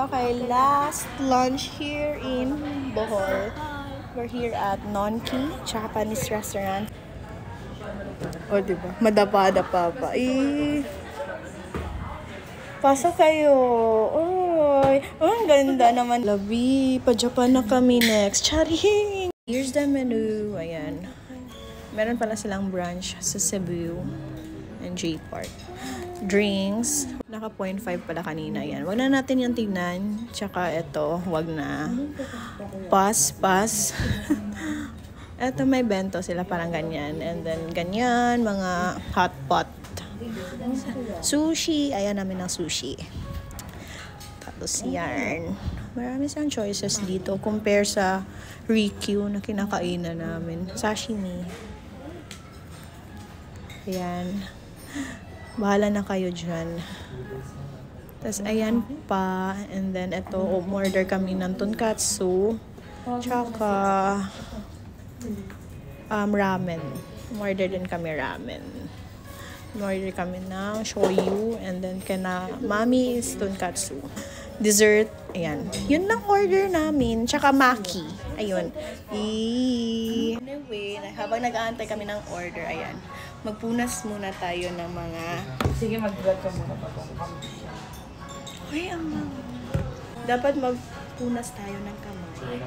Okay, last lunch here in Bohol. We're here at Nonki, Japanese restaurant. O, diba? Madapa-dapa pa. Pasok kayo. Oy, ang ganda naman. Labi, pa-Japan na kami next. Charing! Here's the menu. Ayan. Meron pala silang branch sa Cebu and J-Park. Drinks. Naka 0.5 pala kanina. Yan. Wag na natin yung tignan. Tsaka ito, wag na. Pass. Ito may bento sila parang ganyan. And then ganyan, mga hot pot. Sushi. Ayan namin ng sushi. Tapos yan. Marami siyang choices dito compare sa Rikyu na kinakainan namin. Sashimi. Ayan. Bahala na kayo dyan. Tapos, ayan pa. And then, ito, umorder kami ng tonkatsu. Tsaka, ramen. Umorder din kami ramen. Umorder kami ng shoyu. And then, mami is tonkatsu. Dessert, ayan. Yun lang order namin. Tsaka maki. Ayun. Anyway, habang nag-aantay kami ng order, ayan. Magpunas muna tayo ng mga... Sige, mag-vlog ka muna pa. Uy, dapat magpunas tayo ng kamay.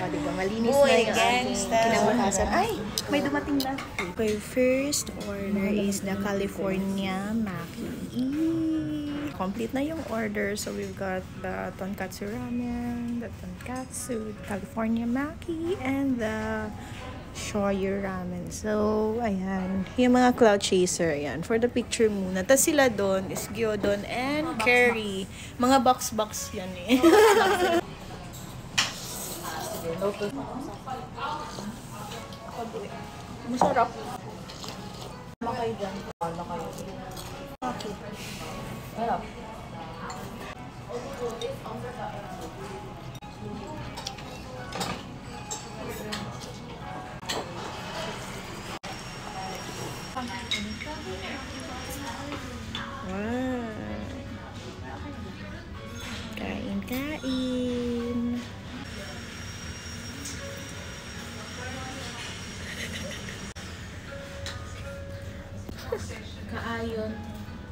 Diba, malinis na yung ating kinabukasan. Ay, may dumating na. Okay, first order is the California Maki. Complete na yung order. So, we've got the tonkatsu ramen, the tonkatsu, California Maki, and the shoyu ramen. So, ayan. Yung mga cloud chaser, ayan. For the picture muna. Tapos sila doon is gyudon and curry. Mga box-box yan eh. Masarap. Makay dyan. Wala kayo. Okay. Sarap. Wow. Kain. Kaayon.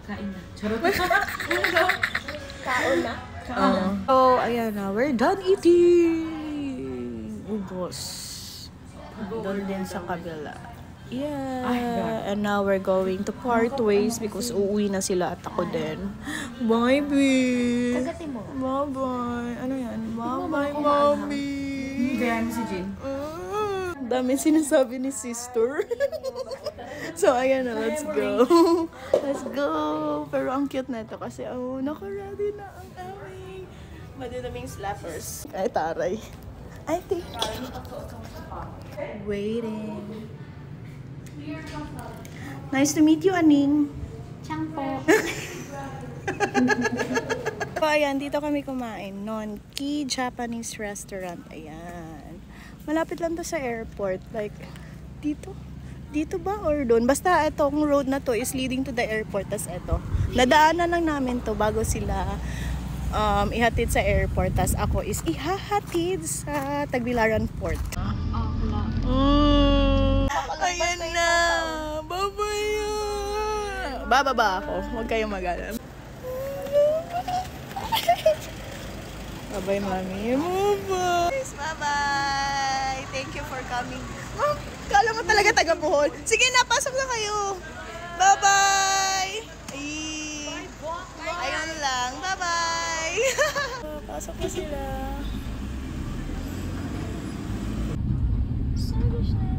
Kain na. Charot. Kaon na? So, ayan na. We're done eating. Ubos. Doon din sa kabila. Yeah. And now we're going to part ways because uuwi na sila at ako din. Bye, babe. Kagatin mo. Bye-bye. Ano yan? Bye-bye, mommy. Gaya mo si Jin. Dami sinasabi ni sister. So, ayan na. Let's go. Let's go. Pero ang cute na ito kasi, naka-ready na ang aming madudaming slappers. Ay, taray. I think. Waiting. Nice to meet you, Aning. Chang po. So, ayan, dito kami kumain. Nonki Japanese restaurant. Ayan. Malapit lang to sa airport. Like, dito? Dito ba or doon? Basta itong road na to is leading to the airport. Tas ito. Nadaanan lang namin to bago sila ihatid sa airport. Tas ako is ihahatid sa Tagbilaran Port. Ayan na! Babaya! Bababa ako. Huwag kayong mag-alala. Bye-bye, mami. Bye-bye! Bye-bye! Thank you for coming. Ma'am, kala mo talaga taga Bohol. Sige na, pasok na kayo. Bye-bye! Ayun lang. Bye-bye! Pasok na sila. Stylish na.